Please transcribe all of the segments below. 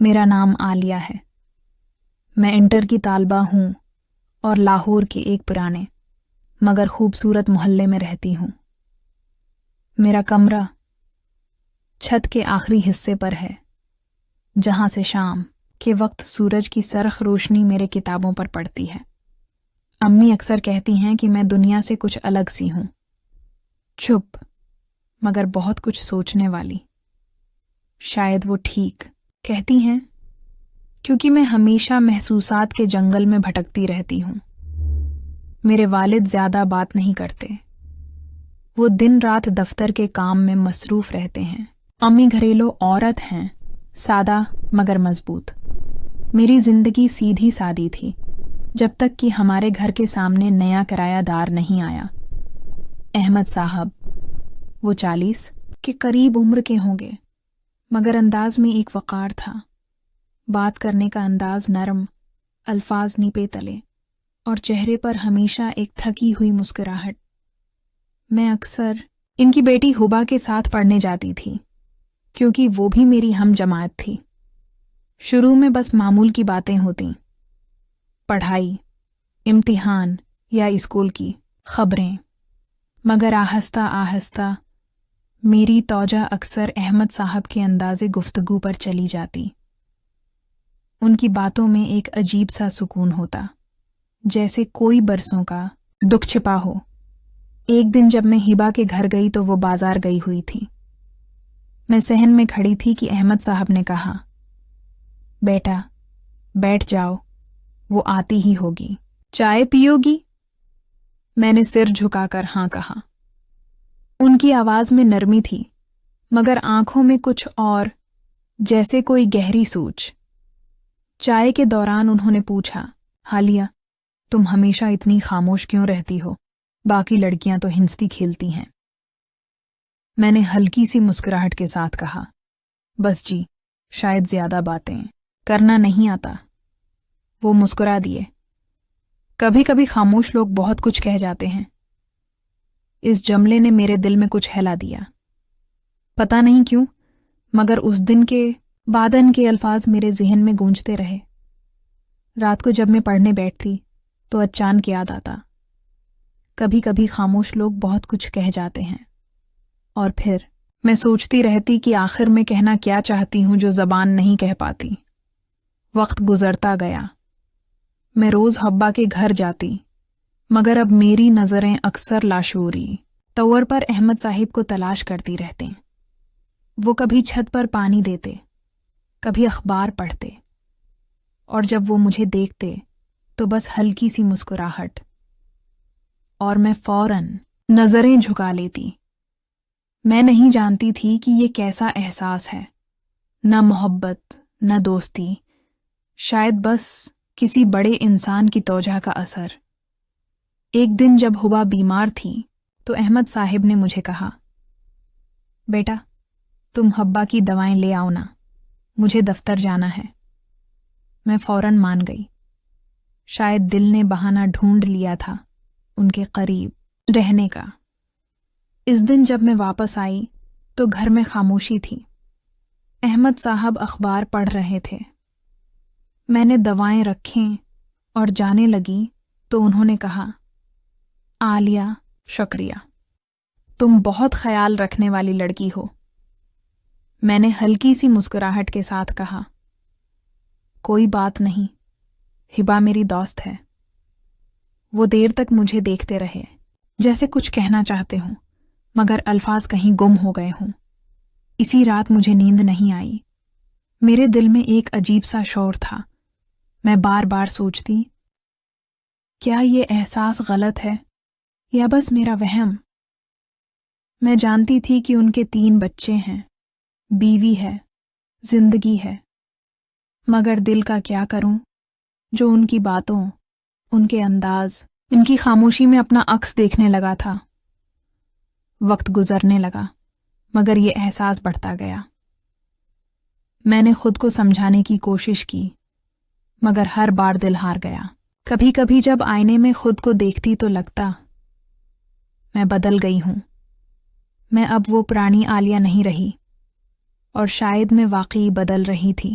میرا نام عالیہ ہے۔ میں انٹر کی طالبہ ہوں اور لاہور کے ایک پرانے مگر خوبصورت محلے میں رہتی ہوں۔ میرا کمرہ چھت کے آخری حصے پر ہے، جہاں سے شام کے وقت سورج کی سرخ روشنی میرے کتابوں پر پڑتی ہے۔ امی اکثر کہتی ہیں کہ میں دنیا سے کچھ الگ سی ہوں، چپ مگر بہت کچھ سوچنے والی۔ شاید وہ ٹھیک کہتی ہیں، کیونکہ میں ہمیشہ محسوسات کے جنگل میں بھٹکتی رہتی ہوں۔ میرے والد زیادہ بات نہیں کرتے، وہ دن رات دفتر کے کام میں مصروف رہتے ہیں۔ امی گھریلو عورت ہیں، سادہ مگر مضبوط۔ میری زندگی سیدھی سادی تھی جب تک کہ ہمارے گھر کے سامنے نیا کرایہ دار نہیں آیا، احمد صاحب۔ وہ 40 کے قریب عمر کے ہوں گے، مگر انداز میں ایک وقار تھا۔ بات کرنے کا انداز نرم، الفاظ نیپے تلے، اور چہرے پر ہمیشہ ایک تھکی ہوئی مسکراہٹ۔ میں اکثر ان کی بیٹی ہبا کے ساتھ پڑھنے جاتی تھی، کیونکہ وہ بھی میری ہم جماعت تھی۔ شروع میں بس معمول کی باتیں ہوتیں، پڑھائی، امتحان یا اسکول کی خبریں، مگر آہستہ آہستہ میری توجہ اکثر احمد صاحب کے انداز گفتگو پر چلی جاتی۔ ان کی باتوں میں ایک عجیب سا سکون ہوتا، جیسے کوئی برسوں کا دکھ چھپا ہو۔ ایک دن جب میں ہبا کے گھر گئی تو وہ بازار گئی ہوئی تھی۔ میں صحن میں کھڑی تھی کہ احمد صاحب نے کہا، بیٹا بیٹھ جاؤ، وہ آتی ہی ہوگی، چائے پیو گی؟ میں نے سر جھکا کر ہاں کہا۔ ان کی آواز میں نرمی تھی، مگر آنکھوں میں کچھ اور، جیسے کوئی گہری سوچ۔ چائے کے دوران انہوں نے پوچھا، حالیہ، تم ہمیشہ اتنی خاموش کیوں رہتی ہو؟ باقی لڑکیاں تو ہنستی کھیلتی ہیں۔ میں نے ہلکی سی مسکراہٹ کے ساتھ کہا، بس جی، شاید زیادہ باتیں کرنا نہیں آتا۔ وہ مسکرا دیے۔ کبھی کبھی خاموش لوگ بہت کچھ کہہ جاتے ہیں۔ اس جملے نے میرے دل میں کچھ ہلا دیا۔ پتہ نہیں کیوں، مگر اس دن کے بعد ان کے الفاظ میرے ذہن میں گونجتے رہے۔ رات کو جب میں پڑھنے بیٹھتی تو اچانک یاد آتا، کبھی کبھی خاموش لوگ بہت کچھ کہہ جاتے ہیں، اور پھر میں سوچتی رہتی کہ آخر میں کہنا کیا چاہتی ہوں جو زبان نہیں کہہ پاتی۔ وقت گزرتا گیا، میں روز حبا کے گھر جاتی، مگر اب میری نظریں اکثر لاشعوری طور پر احمد صاحب کو تلاش کرتی رہتے۔ وہ کبھی چھت پر پانی دیتے، کبھی اخبار پڑھتے، اور جب وہ مجھے دیکھتے تو بس ہلکی سی مسکراہٹ، اور میں فوراً نظریں جھکا لیتی۔ میں نہیں جانتی تھی کہ یہ کیسا احساس ہے، نہ محبت نہ دوستی، شاید بس کسی بڑے انسان کی توجہ کا اثر۔ ایک دن جب ہبا بیمار تھی تو احمد صاحب نے مجھے کہا، بیٹا تم حبا کی دوائیں لے آؤ نا، مجھے دفتر جانا ہے۔ میں فوراً مان گئی۔ شاید دل نے بہانہ ڈھونڈ لیا تھا ان کے قریب رہنے کا۔ اس دن جب میں واپس آئی تو گھر میں خاموشی تھی۔ احمد صاحب اخبار پڑھ رہے تھے۔ میں نے دوائیں رکھیں اور جانے لگی تو انہوں نے کہا، عالیہ، شکریہ، تم بہت خیال رکھنے والی لڑکی ہو۔ میں نے ہلکی سی مسکراہٹ کے ساتھ کہا، کوئی بات نہیں، ہبا میری دوست ہے۔ وہ دیر تک مجھے دیکھتے رہے، جیسے کچھ کہنا چاہتے ہوں، مگر الفاظ کہیں گم ہو گئے ہوں۔ اسی رات مجھے نیند نہیں آئی۔ میرے دل میں ایک عجیب سا شور تھا۔ میں بار بار سوچتی، کیا یہ احساس غلط ہے یا بس میرا وہم؟ میں جانتی تھی کہ ان کے 3 بچے ہیں، بیوی ہے، زندگی ہے، مگر دل کا کیا کروں جو ان کی باتوں، ان کے انداز، ان کی خاموشی میں اپنا عکس دیکھنے لگا تھا۔ وقت گزرنے لگا، مگر یہ احساس بڑھتا گیا۔ میں نے خود کو سمجھانے کی کوشش کی، مگر ہر بار دل ہار گیا۔ کبھی کبھی جب آئینے میں خود کو دیکھتی تو لگتا میں بدل گئی ہوں، میں اب وہ پرانی عالیہ نہیں رہی، اور شاید میں واقعی بدل رہی تھی۔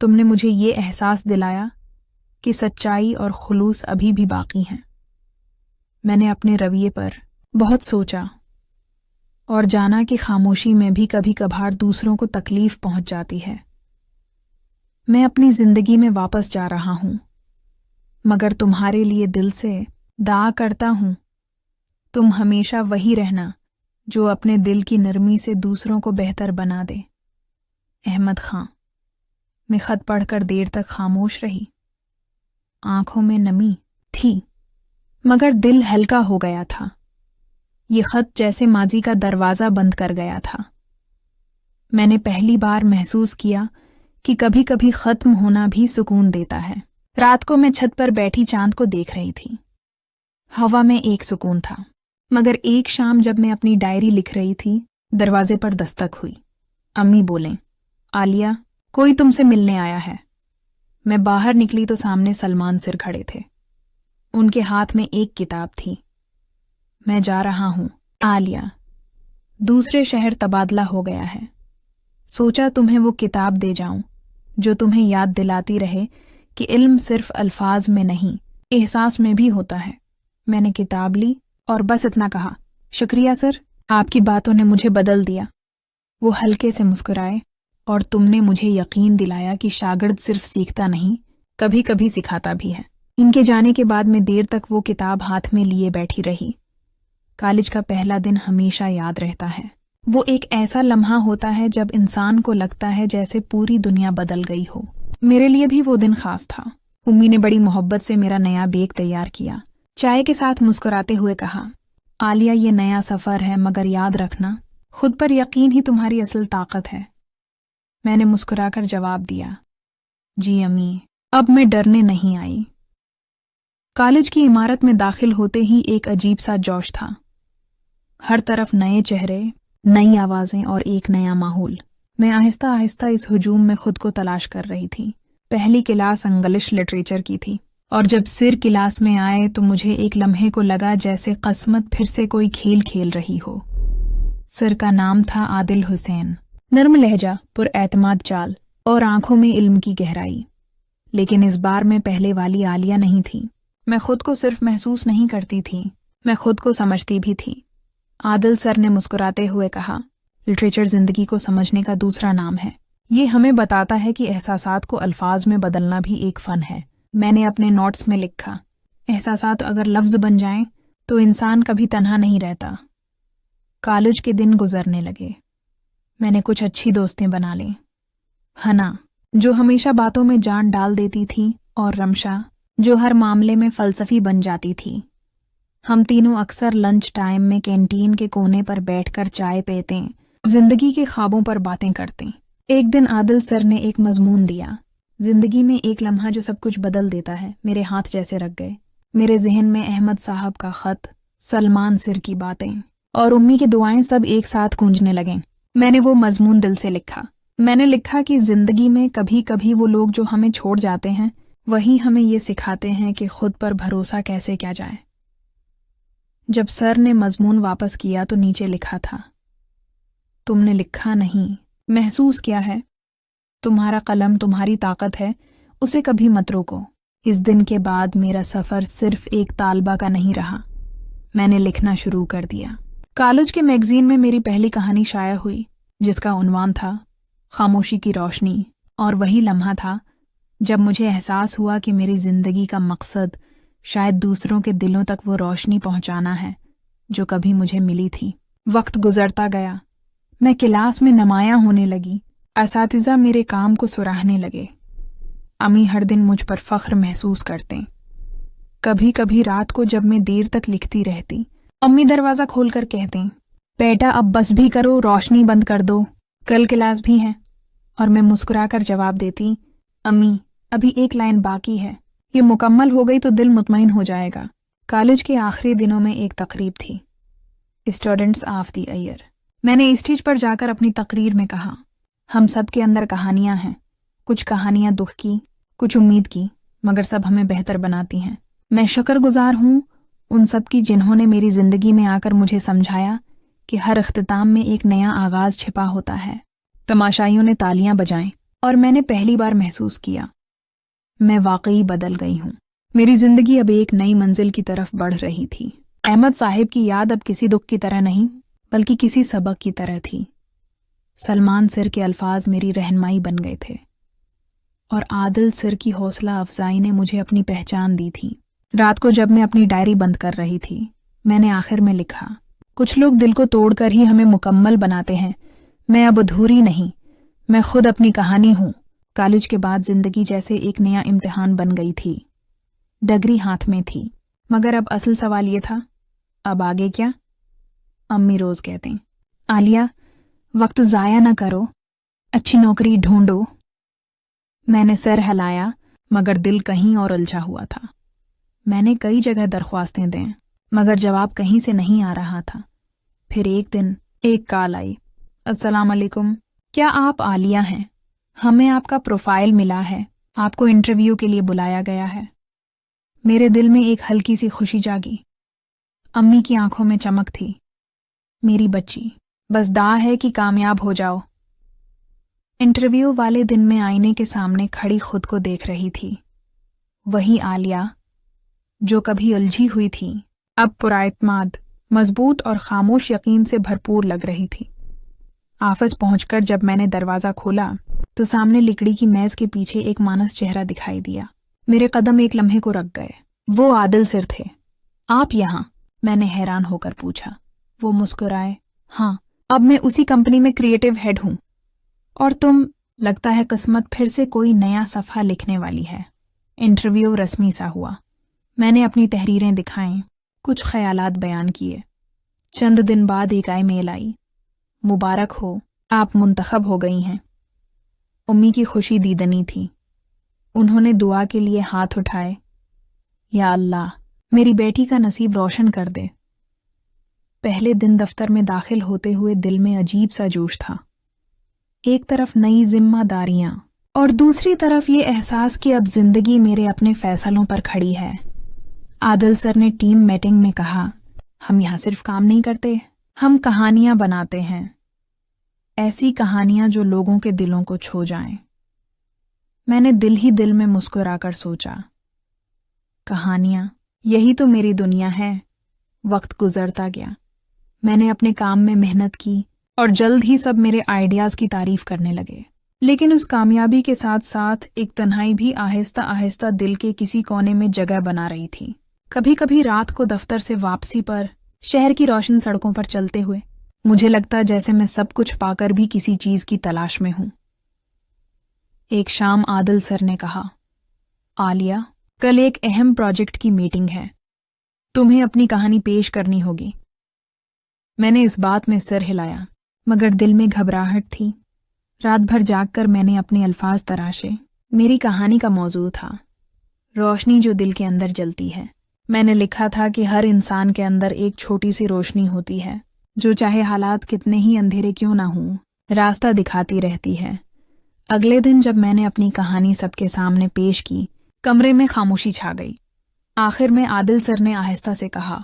تم نے مجھے یہ احساس دلایا کہ سچائی اور خلوص ابھی بھی باقی ہیں۔ میں نے اپنے رویے پر بہت سوچا اور جانا کہ خاموشی میں بھی کبھی کبھار دوسروں کو تکلیف پہنچ جاتی ہے۔ میں اپنی زندگی میں واپس جا رہا ہوں، مگر تمہارے لیے دل سے دعا کرتا ہوں تم ہمیشہ وہی رہنا جو اپنے دل کی نرمی سے دوسروں کو بہتر بنا دے۔ احمد خان۔ میں خط پڑھ کر دیر تک خاموش رہی۔ آنکھوں میں نمی تھی مگر دل ہلکا ہو گیا تھا۔ یہ خط جیسے ماضی کا دروازہ بند کر گیا تھا۔ میں نے پہلی بار محسوس کیا کہ کبھی کبھی ختم ہونا بھی سکون دیتا ہے۔ رات کو میں چھت پر بیٹھی چاند کو دیکھ رہی تھی۔ ہوا میں ایک سکون تھا، مگر ایک شام جب میں اپنی ڈائری لکھ رہی تھی، دروازے پر دستک ہوئی۔ امی بولیں، عالیہ، کوئی تم سے ملنے آیا ہے۔ میں باہر نکلی تو سامنے سلمان سر کھڑے تھے۔ ان کے ہاتھ میں ایک کتاب تھی۔ میں جا رہا ہوں عالیہ، دوسرے شہر تبادلہ ہو گیا ہے۔ سوچا تمہیں وہ کتاب دے جاؤں جو تمہیں یاد دلاتی رہے کہ علم صرف الفاظ میں نہیں، احساس میں بھی ہوتا ہے۔ میں نے کتاب لی اور بس اتنا کہا، شکریہ سر، آپ کی باتوں نے مجھے بدل دیا۔ وہ ہلکے سے مسکرائے، اور تم نے مجھے یقین دلایا کہ شاگرد صرف سیکھتا نہیں، کبھی کبھی سکھاتا بھی ہے۔ ان کے جانے کے بعد میں دیر تک وہ کتاب ہاتھ میں لیے بیٹھی رہی۔ کالج کا پہلا دن ہمیشہ یاد رہتا ہے۔ وہ ایک ایسا لمحہ ہوتا ہے جب انسان کو لگتا ہے جیسے پوری دنیا بدل گئی ہو۔ میرے لیے بھی وہ دن خاص تھا۔ امی نے بڑی محبت سے میرا نیا بیگ تیار کیا، چائے کے ساتھ مسکراتے ہوئے کہا، عالیہ، یہ نیا سفر ہے، مگر یاد رکھنا، خود پر یقین ہی تمہاری اصل طاقت ہے۔ میں نے مسکرا کر جواب دیا، جی امی، اب میں ڈرنے نہیں آئی۔ کالج کی عمارت میں داخل ہوتے ہی ایک عجیب سا جوش تھا۔ ہر طرف نئے چہرے، نئی آوازیں اور ایک نیا ماحول۔ میں آہستہ آہستہ اس ہجوم میں خود کو تلاش کر رہی تھی۔ پہلی کلاس انگلش لٹریچر کی تھی، اور جب سر کلاس میں آئے تو مجھے ایک لمحے کو لگا جیسے قسمت پھر سے کوئی کھیل کھیل رہی ہو۔ سر کا نام تھا عادل حسین، نرم لہجہ، پر اعتماد چال، اور آنکھوں میں علم کی گہرائی۔ لیکن اس بار میں پہلے والی عالیہ نہیں تھی۔ میں خود کو صرف محسوس نہیں کرتی تھی، میں خود کو سمجھتی بھی تھی۔ عادل سر نے مسکراتے ہوئے کہا، لٹریچر زندگی کو سمجھنے کا دوسرا نام ہے۔ یہ ہمیں بتاتا ہے کہ احساسات کو الفاظ میں بدلنا بھی ایک فن ہے۔ میں نے اپنے نوٹس میں لکھا، احساسات اگر لفظ بن جائیں تو انسان کبھی تنہا نہیں رہتا۔ کالج کے دن گزرنے لگے۔ میں نے کچھ اچھی دوستیں بنا لیں۔ ہنا، جو ہمیشہ باتوں میں جان ڈال دیتی تھی، اور رمشا، جو ہر معاملے میں فلسفی بن جاتی تھی۔ ہم تینوں اکثر لنچ ٹائم میں کینٹین کے کونے پر بیٹھ کر چائے پیتے، زندگی کے خوابوں پر باتیں کرتے۔ ایک دن عادل سر نے ایک مضمون دیا، زندگی میں ایک لمحہ جو سب کچھ بدل دیتا ہے۔ میرے ہاتھ جیسے رک گئے۔ میرے ذہن میں احمد صاحب کا خط، سلمان سر کی باتیں اور امی کی دعائیں سب ایک ساتھ گونجنے لگیں۔ میں نے وہ مضمون دل سے لکھا۔ میں نے لکھا کہ زندگی میں کبھی کبھی وہ لوگ جو ہمیں چھوڑ جاتے ہیں، وہی ہمیں یہ سکھاتے ہیں کہ خود پر بھروسہ کیسے کیا جائے۔ جب سر نے مضمون واپس کیا تو نیچے لکھا تھا، تم نے لکھا نہیں، محسوس کیا ہے۔ تمہارا قلم تمہاری طاقت ہے، اسے کبھی مت روکو۔ اس دن کے بعد میرا سفر صرف ایک طالبہ کا نہیں رہا، میں نے لکھنا شروع کر دیا۔ کالج کے میگزین میں میری پہلی کہانی شائع ہوئی، جس کا عنوان تھا خاموشی کی روشنی، اور وہی لمحہ تھا جب مجھے احساس ہوا کہ میری زندگی کا مقصد شاید دوسروں کے دلوں تک وہ روشنی پہنچانا ہے جو کبھی مجھے ملی تھی۔ وقت گزرتا گیا، میں کلاس میں نمایاں ہونے لگی، اساتذہ میرے کام کو سراہنے لگے۔ امی ہر دن مجھ پر فخر محسوس کرتے۔ کبھی کبھی رات کو جب میں دیر تک لکھتی رہتی، امی دروازہ کھول کر کہتے، بیٹا اب بس بھی کرو، روشنی بند کر دو، کل کلاس بھی ہے۔ اور میں مسکرا کر جواب دیتی، امی ابھی ایک لائن باقی ہے، یہ مکمل ہو گئی تو دل مطمئن ہو جائے گا۔ کالج کے آخری دنوں میں ایک تقریب تھی، اسٹوڈنٹس آف دی ایئر۔ میں نے اسٹیج پر جا کر اپنی تقریر میں کہا، ہم سب کے اندر کہانیاں ہیں، کچھ کہانیاں دکھ کی، کچھ امید کی، مگر سب ہمیں بہتر بناتی ہیں۔ میں شکر گزار ہوں ان سب کی جنہوں نے میری زندگی میں آ کر مجھے سمجھایا کہ ہر اختتام میں ایک نیا آغاز چھپا ہوتا ہے۔ تماشائیوں نے تالیاں بجائیں اور میں نے پہلی بار محسوس کیا میں واقعی بدل گئی ہوں۔ میری زندگی اب ایک نئی منزل کی طرف بڑھ رہی تھی۔ احمد صاحب کی یاد اب کسی دکھ کی طرح نہیں بلکہ کسی سبق کی طرح تھی۔ سلمان سر کے الفاظ میری رہنمائی بن گئے تھے اور عادل سر کی حوصلہ افزائی نے مجھے اپنی پہچان دی تھی۔ رات کو جب میں اپنی ڈائری بند کر رہی تھی میں نے آخر میں لکھا، کچھ لوگ دل کو توڑ کر ہی ہمیں مکمل بناتے ہیں، میں اب ادھوری نہیں، میں خود اپنی کہانی ہوں۔ کالج کے بعد زندگی جیسے ایک نیا امتحان بن گئی تھی۔ ڈگری ہاتھ میں تھی، مگر اب اصل سوال یہ تھا، اب آگے کیا؟ امی روز کہتے ہیں، عالیہ وقت ضائع نہ کرو، اچھی نوکری ڈھونڈو۔ میں نے سر ہلایا مگر دل کہیں اور الجھا ہوا تھا۔ میں نے کئی جگہ درخواستیں دیں مگر جواب کہیں سے نہیں آ رہا تھا۔ پھر ایک دن ایک کال آئی، السلام علیکم، کیا آپ عالیہ ہیں؟ ہمیں آپ کا پروفائل ملا ہے، آپ کو انٹرویو کے لیے بلایا گیا ہے۔ میرے دل میں ایک ہلکی سی خوشی جاگی۔ امی کی آنکھوں میں چمک تھی، میری بچی، بس دعا ہے کہ کامیاب ہو جاؤ۔ انٹرویو والے دن میں آئینے کے سامنے کھڑی خود کو دیکھ رہی تھی، وہی عالیہ جو کبھی الجھی ہوئی تھی اب پراعتماد، مضبوط اور خاموش یقین سے بھرپور لگ رہی تھی۔ آفس پہنچ کر جب میں نے دروازہ کھولا تو سامنے لکڑی کی میز کے پیچھے ایک مانس چہرہ دکھائی دیا۔ میرے قدم ایک لمحے کو رک گئے۔ وہ عادل سر تھے۔ آپ یہاں؟ میں نے حیران ہو کر پوچھا۔ وہ مسکرائے، ہاں، اب میں اسی کمپنی میں کریٹو ہیڈ ہوں۔ اور تم؟ لگتا ہے قسمت پھر سے کوئی نیا صفحہ لکھنے والی ہے۔ انٹرویو رسمی سا ہوا۔ میں نے اپنی تحریریں دکھائیں، کچھ خیالات بیان کیے۔ چند دن بعد ایک میل آئی، مبارک ہو، آپ منتخب ہو گئی ہیں۔ امی کی خوشی دیدنی تھی۔ انہوں نے دعا کے لیے ہاتھ اٹھائے، یا اللہ میری بیٹی کا نصیب روشن کر دے۔ پہلے دن دفتر میں داخل ہوتے ہوئے دل میں عجیب سا جوش تھا، ایک طرف نئی ذمہ داریاں اور دوسری طرف یہ احساس کہ اب زندگی میرے اپنے فیصلوں پر کھڑی ہے۔ عادل سر نے ٹیم میٹنگ میں کہا، ہم یہاں صرف کام نہیں کرتے، ہم کہانیاں بناتے ہیں، ایسی کہانیاں جو لوگوں کے دلوں کو چھو جائیں۔ میں نے دل ہی دل میں مسکرا کر سوچا، کہانیاں، یہی تو میری دنیا ہے۔ وقت گزرتا گیا، میں نے اپنے کام میں محنت کی اور جلد ہی سب میرے آئیڈیاز کی تعریف کرنے لگے۔ لیکن اس کامیابی کے ساتھ ساتھ ایک تنہائی بھی آہستہ آہستہ دل کے کسی کونے میں جگہ بنا رہی تھی۔ کبھی کبھی رات کو دفتر سے واپسی پر شہر کی روشن سڑکوں پر چلتے ہوئے مجھے لگتا جیسے میں سب کچھ پا کر بھی کسی چیز کی تلاش میں ہوں۔ ایک شام عادل سر نے کہا، عالیہ کل ایک اہم پروجیکٹ کی میٹنگ ہے، تمہیں اپنی کہانی پیش کرنی ہوگی۔ میں نے اس بات میں سر ہلایا مگر دل میں گھبراہٹ تھی۔ رات بھر جاگ کر میں نے اپنے الفاظ تراشے۔ میری کہانی کا موضوع تھا روشنی جو دل کے اندر جلتی ہے۔ میں نے لکھا تھا کہ ہر انسان کے اندر ایک چھوٹی سی روشنی ہوتی ہے جو چاہے حالات کتنے ہی اندھیرے کیوں نہ ہوں راستہ دکھاتی رہتی ہے۔ اگلے دن جب میں نے اپنی کہانی سب کے سامنے پیش کی، کمرے میں خاموشی چھا گئی۔ آخر میں عادل سر نے آہستہ سے کہا،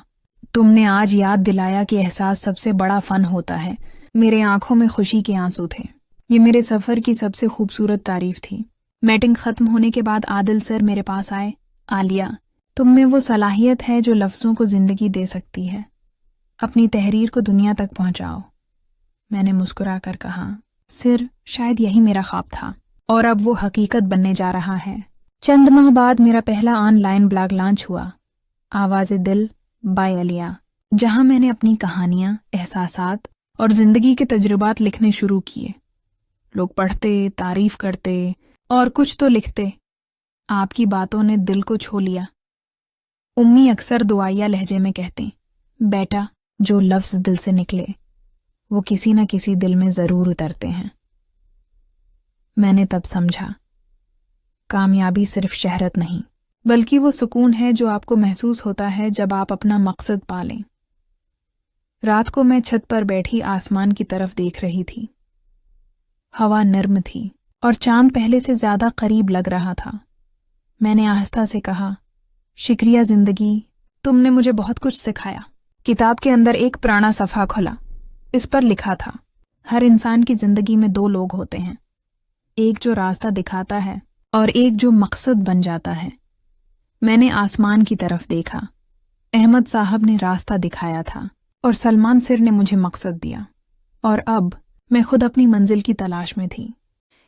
تم نے آج یاد دلایا کہ احساس سب سے بڑا فن ہوتا ہے۔ میرے آنکھوں میں خوشی کے آنسو تھے۔ یہ میرے سفر کی سب سے خوبصورت تعریف تھی۔ میٹنگ ختم ہونے کے بعد عادل سر میرے پاس آئے، عالیہ تم میں وہ صلاحیت ہے جو لفظوں کو زندگی دے سکتی ہے، اپنی تحریر کو دنیا تک پہنچاؤ۔ میں نے مسکرا کر کہا، سر شاید یہی میرا خواب تھا اور اب وہ حقیقت بننے جا رہا ہے۔ چند ماہ بعد میرا پہلا آن لائن بلاگ لانچ ہوا، آواز دل بائی عالیہ، جہاں میں نے اپنی کہانیاں، احساسات اور زندگی کے تجربات لکھنے شروع کیے۔ لوگ پڑھتے، تعریف کرتے اور کچھ تو لکھتے۔ آپ کی باتوں نے دل کو چھو لیا۔ امی اکثر دعائیا لہجے میں کہتے، بیٹا جو لفظ دل سے نکلے وہ کسی نہ کسی دل میں ضرور اترتے ہیں۔ میں نے تب سمجھا، کامیابی صرف شہرت نہیں بلکہ وہ سکون ہے جو آپ کو محسوس ہوتا ہے جب آپ اپنا مقصد پالیں۔ رات کو میں چھت پر بیٹھی آسمان کی طرف دیکھ رہی تھی۔ ہوا نرم تھی اور چاند پہلے سے زیادہ قریب لگ رہا تھا۔ میں نے آہستہ سے کہا، شکریہ زندگی، تم نے مجھے بہت کچھ سکھایا۔ کتاب کے اندر ایک پرانا صفحہ کھلا، اس پر لکھا تھا، ہر انسان کی زندگی میں دو لوگ ہوتے ہیں، ایک جو راستہ دکھاتا ہے اور ایک جو مقصد بن جاتا ہے۔ میں نے آسمان کی طرف دیکھا۔ احمد صاحب نے راستہ دکھایا تھا اور سلمان سر نے مجھے مقصد دیا، اور اب میں خود اپنی منزل کی تلاش میں تھی۔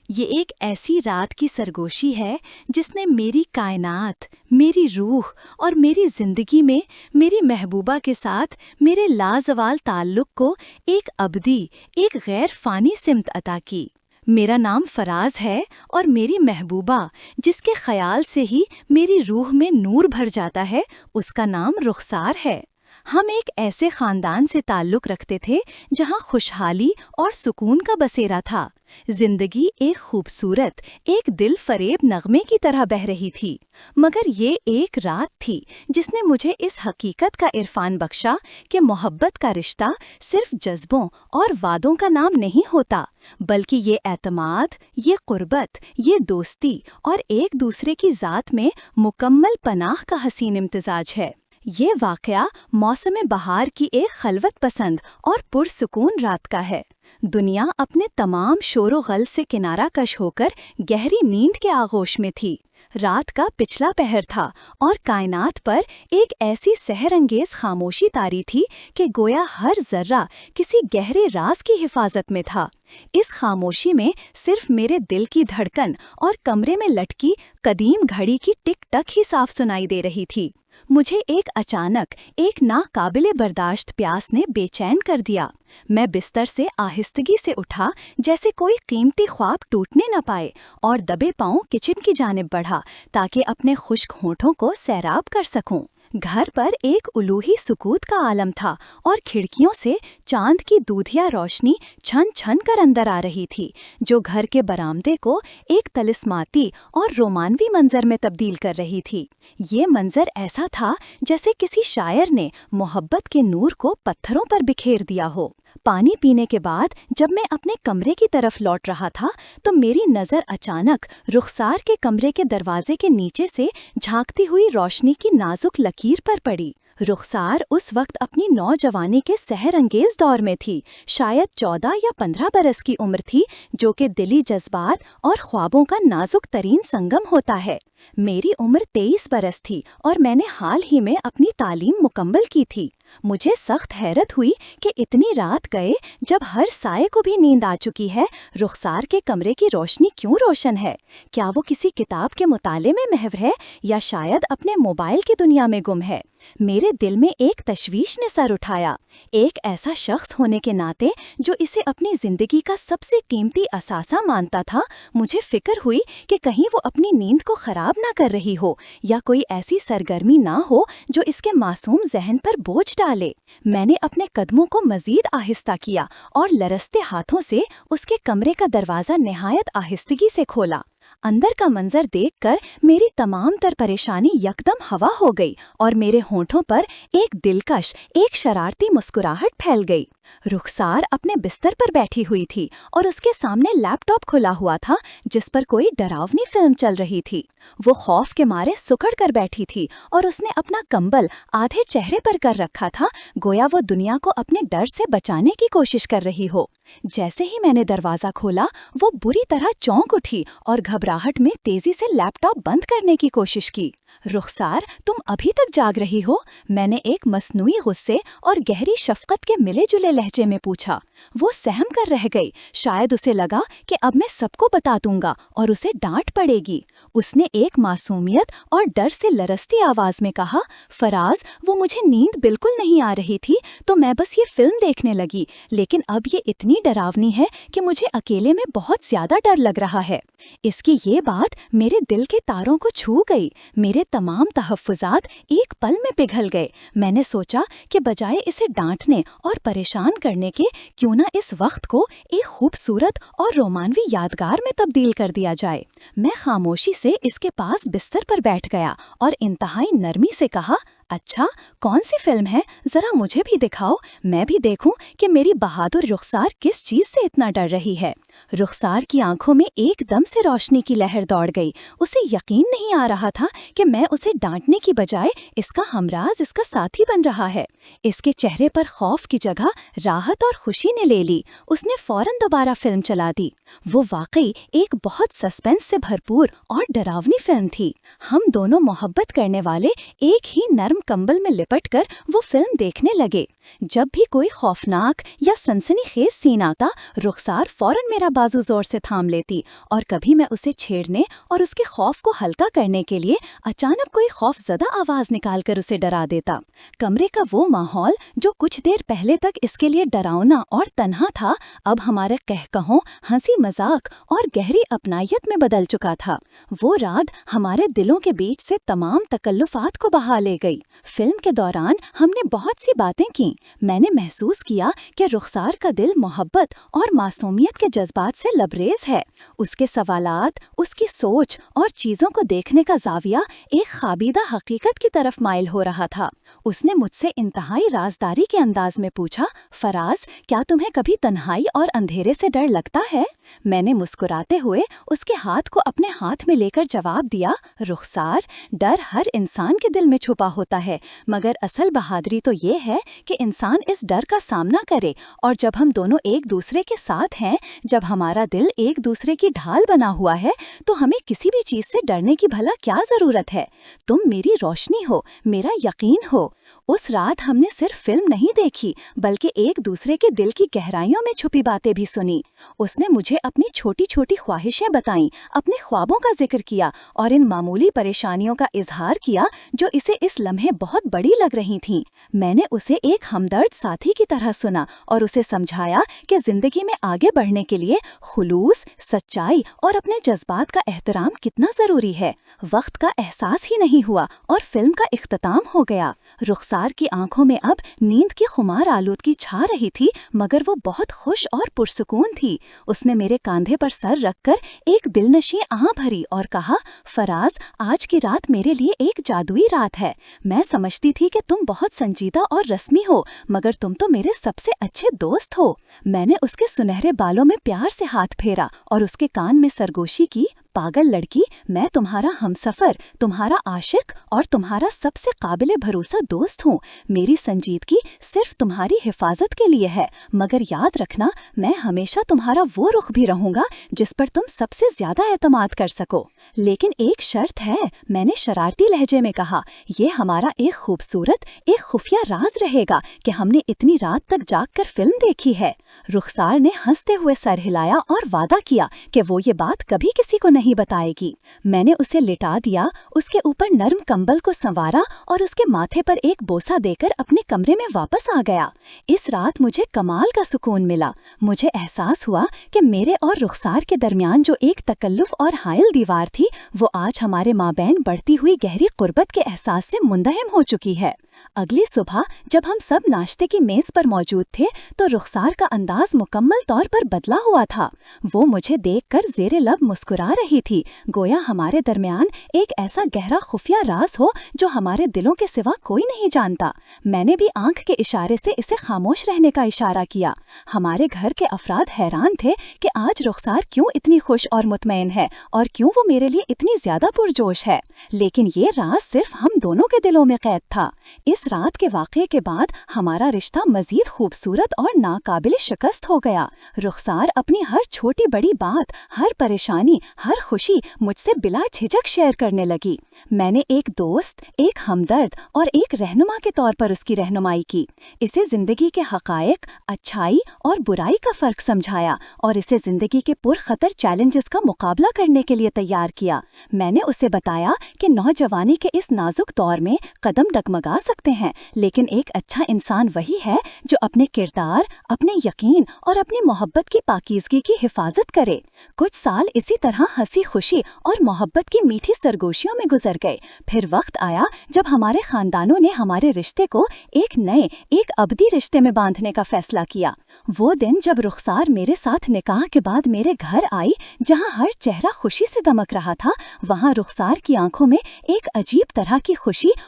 یہ ایک ایسی رات کی سرگوشی ہے جس نے میری کائنات، میری روح اور میری زندگی میں میری محبوبہ کے ساتھ میرے لازوال تعلق کو ایک ابدی، ایک غیر فانی سمت عطا کی۔ میرا نام فراز ہے اور میری محبوبہ، جس کے خیال سے ہی میری روح میں نور بھر جاتا ہے، اس کا نام رخسار ہے۔ ہم ایک ایسے خاندان سے تعلق رکھتے تھے جہاں خوشحالی اور سکون کا بسیرا تھا۔ زندگی ایک خوبصورت، ایک دل فریب نغمے کی طرح بہہ رہی تھی، مگر یہ ایک رات تھی جس نے مجھے اس حقیقت کا عرفان بخشا کہ محبت کا رشتہ صرف جذبوں اور وعدوں کا نام نہیں ہوتا، بلکہ یہ اعتماد، یہ قربت، یہ دوستی اور ایک دوسرے کی ذات میں مکمل پناہ کا حسین امتزاج ہے۔ یہ واقعہ موسم بہار کی ایک خلوت پسند اور پرسکون رات کا ہے۔ دنیا اپنے تمام شور و غل سے کنارہ کش ہو کر گہری نیند کے آغوش میں تھی۔ رات کا پچھلا پہر تھا اور کائنات پر ایک ایسی سحر انگیز خاموشی طاری تھی کہ گویا ہر ذرہ کسی گہرے راز کی حفاظت میں تھا۔ اس خاموشی میں صرف میرے دل کی دھڑکن اور کمرے میں لٹکی قدیم گھڑی کی ٹک ٹک ہی صاف سنائی دے رہی تھی۔ مجھے ایک اچانک، ایک ناقابل برداشت پیاس نے بے چین کر دیا۔ میں بستر سے آہستگی سے اٹھا، جیسے کوئی قیمتی خواب ٹوٹنے نہ پائے، اور دبے پاؤں کچن کی جانب بڑھا تاکہ اپنے خشک ہونٹوں کو سیراب کر سکوں۔ گھر پر ایک الوہی سکوت کا عالم تھا اور کھڑکیوں سے چاند کی دودھیا روشنی چھن چھن کر اندر آ رہی تھی، جو گھر کے برآمدے کو ایک طلسماتی اور رومانوی منظر میں تبدیل کر رہی تھی۔ یہ منظر ایسا تھا جیسے کسی شاعر نے محبت کے نور کو پتھروں پر بکھیر دیا ہو۔ پانی پینے کے بعد جب میں اپنے کمرے کی طرف لوٹ رہا تھا تو میری نظر اچانک رخسار کے کمرے کے دروازے کے نیچے سے جھانکتی ہوئی روشنی کی نازک لکیر پر پڑی۔ رخسار اس وقت اپنی نوجوانی کے سحر انگیز دور میں تھی، شاید 14 یا 15 برس کی عمر تھی، جو کہ دلی جذبات اور خوابوں کا نازک ترین سنگم ہوتا ہے۔ میری عمر 23 برس تھی اور میں نے حال ہی میں اپنی تعلیم مکمل کی تھی۔ مجھے سخت حیرت ہوئی کہ اتنی رات گئے جب ہر سائے کو بھی نیند آ چکی ہے، رخسار کے کمرے کی روشنی کیوں روشن ہے؟ کیا وہ کسی کتاب کے مطالعے میں محو ہے یا شاید اپنے موبائل کی دنیا میں گم ہے؟ میرے دل میں ایک تشویش نے سر اٹھایا۔ ایک ایسا شخص ہونے کے ناطے جو اسے اپنی زندگی کا سب سے قیمتی اثاثہ مانتا تھا، مجھے فکر ہوئی کہ کہیں وہ اپنی نیند کو خراب نہ کر رہی ہو یا کوئی ایسی سرگرمی نہ ہو جو اس کے معصوم ذہن پر بوجھ ڈالے۔ میں نے اپنے قدموں کو مزید آہستہ کیا اور لرزتے ہاتھوں سے اس کے کمرے کا دروازہ نہایت آہستگی سے کھولا۔ اندر کا منظر دیکھ کر میری تمام تر پریشانی یکدم ہوا ہو گئی اور میرے ہونٹوں پر ایک دلکش، ایک شرارتی مسکراہٹ پھیل گئی۔ رخسار اپنے بستر پر بیٹھی ہوئی تھی اور اس کے سامنے لیپ ٹاپ کھلا ہوا تھا جس پر کوئی ڈراؤنی فلم چل رہی تھی۔ وہ خوف کے مارے سکڑ کر بیٹھی تھی اور اس نے اپنا کمبل آدھے چہرے پر کر رکھا تھا، گویا وہ دنیا کو اپنے ڈر سے بچانے کی کوشش کر رہی ہو۔ جیسے ہی میں نے دروازہ کھولا، وہ بری طرح چونک اٹھی اور گھبراہٹ میں تیزی سے لیپ ٹاپ بند کرنے کی کوشش کی۔ رخسار، تم ابھی تک جاگ رہی ہو؟ میں نے ایک مصنوعی غصے اور گہری شفقت کے ملے جلے لہجے میں پوچھا۔ وہ سہم کر رہ گئی، شاید اسے لگا کہ اب میں سب کو بتا دوں گا اور اسے ڈانٹ پڑے گی۔ اس نے ایک معصومیت اور ڈر سے لرزتی آواز میں کہا، فراز، وہ مجھے نیند بالکل نہیں آ رہی تھی تو میں بس یہ فلم دیکھنے لگی، لیکن اب یہ اتنی ڈراونی ہے کہ مجھے اکیلے میں بہت زیادہ ڈر لگ رہا ہے۔ اس کی یہ بات میرے دل کے تاروں کو چھو گئی۔ میرے تمام تحفظات ایک پل میں پگھل گئے۔ میں نے سوچا کہ بجائے اسے ڈانٹنے اور پریشان کرنے کے، کیوں نہ اس وقت کو ایک خوبصورت اور رومانوی یادگار میں تبدیل کر دیا جائے۔ میں خاموشی سے اس کے پاس بستر پر بیٹھ گیا اور انتہائی نرمی سے کہا، اچھا، کون سی فلم ہے؟ ذرا مجھے بھی دکھاؤ، میں بھی دیکھوں کہ میری بہادر رخسار کس چیز سے اتنا ڈر رہی ہے۔ رخسار کی آنکھوں میں ایک دم سے روشنی کی لہر دوڑ گئی۔ اسے یقین نہیں آ رہا تھا کہ میں اسے ڈانٹنے کی بجائے اس کا ہمراز، اس کا ساتھی بن رہا ہے۔ اس کے چہرے پر خوف کی جگہ راحت اور خوشی نے لے لی۔ اس نے فوراً دوبارہ فلم چلا دی۔ وہ واقعی ایک بہت سسپنس سے بھرپور اور ڈراونی فلم تھی۔ ہم دونوں محبت کرنے والے ایک ہی نرم کمبل میں لپٹ کر وہ فلم دیکھنے لگے۔ جب بھی کوئی خوفناک یا سنسنی خیز سین آتا، رخسار فوراً میرا بازو زور سے تھام لیتی، اور کبھی میں اسے چھیڑنے اور اس کے خوف کو ہلکا کرنے کے لیے اچانک کوئی خوف زدہ آواز نکال کر اسے ڈرا دیتا۔ کمرے کا وہ ماحول جو کچھ دیر پہلے تک اس کے لیے ڈراؤنا اور تنہا تھا، اب ہمارے کہکہوں، ہنسی مذاق اور گہری اپنائیت میں بدل چکا تھا۔ وہ رات ہمارے دلوں کے بیچ سے تمام تکلفات کو بہا لے گئی۔ فلم کے دوران ہم نے بہت سی باتیں کیں۔ میں نے محسوس کیا کہ رخسار کا دل محبت اور معصومیت کے جذبات سے لبریز ہے۔ اس کے سوالات، اس کی سوچ اور چیزوں کو دیکھنے کا زاویہ ایک خوابیدہ حقیقت کی طرف مائل ہو رہا تھا۔ اس نے مجھ سے انتہائی رازداری کے انداز میں پوچھا، فراز، کیا تمہیں کبھی تنہائی اور اندھیرے سے ڈر لگتا ہے؟ میں نے مسکراتے ہوئے اس کے ہاتھ کو اپنے ہاتھ میں لے کر جواب دیا، رخسار، ڈر ہر انسان کے دل میں چھپا ہوتا ہے، مگر اصل بہادری تو یہ ہے کہ انسان اس ڈر کا سامنا کرے، اور جب ہم دونوں ایک دوسرے کے ساتھ ہیں، جب ہمارا دل ایک دوسرے کی ڈھال بنا ہوا ہے، تو ہمیں کسی بھی چیز سے ڈرنے کی بھلا کیا ضرورت ہے؟ تم میری روشنی ہو، میرا یقین ہو۔ اس رات ہم نے صرف فلم نہیں دیکھی، بلکہ ایک دوسرے کے دل کی گہرائیوں میں چھپی باتیں بھی سنی۔ اس نے مجھے اپنی چھوٹی چھوٹی خواہشیں بتائیں، اپنے خوابوں کا ذکر کیا، اور ان معمولی پریشانیوں کا اظہار کیا جو اسے اس لمحے بہت بڑی لگ رہی تھیں۔ میں نے اسے ایک ہمدرد ساتھی کی طرح سنا اور اسے سمجھایا کہ زندگی میں آگے بڑھنے کے لیے خلوص، سچائی اور اپنے جذبات کا احترام کتنا ضروری ہے۔ وقت کا احساس ہی نہیں ہوا اور فلم کا اختتام ہو گیا۔ رخسار کی آنکھوں میں اب نیند کی خمار آلودگی چھا رہی تھی، مگر وہ بہت خوش اور پرسکون تھی۔ اس نے میرے کاندھے پر سر رکھ کر ایک دلنشیں آہ بھری اور کہا، فراز، آج کی رات میرے لیے ایک جادوئی رات ہے۔ میں سمجھتی تھی کہ تم بہت سنجیدہ اور رسمی ہو، مگر تم تو میرے سب سے اچھے دوست ہو۔ میں نے اس کے سنہرے بالوں میں پیار سے ہاتھ پھیرا اور اس کے کان میں سرگوشی کی، پاگل لڑکی، میں تمہارا ہمسفر، تمہارا عاشق اور تمہارا سب سے قابل بھروسہ دوست ہوں۔ میری سنجیدگی صرف تمہاری حفاظت کے لیے ہے، مگر یاد رکھنا، میں ہمیشہ تمہارا وہ رخ بھی رہوں گا جس پر تم سب سے زیادہ اعتماد کر سکو۔ لیکن ایک شرط ہے، میں نے شرارتی لہجے میں کہا، یہ ہمارا ایک خوبصورت، ایک خفیہ راز رہے گا کہ ہم نے اتنی رات تک جاگ کر فلم دیکھی ہے۔ رخسار نے ہنستے ہوئے سر ہلایا اور وعدہ کیا کہ وہ یہ بات کبھی کسی کو نہیں بتائے گی۔ میں نے اسے لٹا دیا، اس کے اوپر نرم کمبل کو سنوارا اور اس کے ماتھے پر ایک بوسہ دے کر اپنے کمرے میں واپس آ گیا۔ اس رات مجھے کمال کا سکون ملا۔ مجھے احساس ہوا کہ میرے اور رخسار کے درمیان جو ایک تکلف اور حائل دیوار تھی، وہ آج ہمارے مابین بڑھتی ہوئی گہری قربت کے احساس سے مندہم ہو چکی ہے۔ اگلی صبح جب ہم سب ناشتے کی میز پر موجود تھے تو رخسار کا انداز مکمل طور پر بدلا ہوا تھا۔ وہ مجھے دیکھ کر زیر لب مسکرا رہی تھی، گویا ہمارے درمیان ایک ایسا گہرا خفیہ راز ہو جو ہمارے دلوں کے سوا کوئی نہیں جانتا۔ میں نے بھی آنکھ کے اشارے سے اسے خاموش رہنے کا اشارہ کیا۔ ہمارے گھر کے افراد حیران تھے کہ آج رخسار کیوں اتنی خوش اور مطمئن ہے اور کیوں وہ میرے لیے اتنی زیادہ پرجوش ہے، لیکن یہ راز صرف ہم دونوں کے دلوں میں قید تھا۔ اس رات کے واقعے کے بعد ہمارا رشتہ مزید خوبصورت اور ناقابل شکست ہو گیا۔ رخسار اپنی ہر چھوٹی بڑی بات، ہر پریشانی، ہر خوشی مجھ سے بلا جھجک شیئر کرنے لگی۔ میں نے ایک دوست، ایک ہمدرد اور ایک رہنما کے طور پر اس کی رہنمائی کی۔ اسے زندگی کے حقائق، اچھائی اور برائی کا فرق سمجھایا اور اسے زندگی کے پرخطر چیلنجز کا مقابلہ کرنے کے لیے تیار کیا۔ میں نے اسے بتایا کہ نوجوانی کے اس نازک دور میں قدم ڈگمگا سکتے ہیں، لیکن ایک اچھا انسان وہی ہے جو اپنے کردار، اپنے یقین اور اپنی محبت کی پاکیزگی کی حفاظت کرے۔ کچھ سال اسی طرح ہنسی خوشی اور محبت کی میٹھی سرگوشیوں میں گزر گئے۔ پھر وقت آیا جب ہمارے خاندانوں نے ہمارے رشتے کو ایک نئے، ایک ابدی رشتے میں باندھنے کا فیصلہ کیا۔ وہ دن جب رخسار میرے ساتھ نکاح کے بعد میرے گھر آئی، جہاں ہر چہرہ خوشی سے دمک رہا تھا، وہاں رخسار کی آنکھوں میں ایک عجیب طرح کی خوشی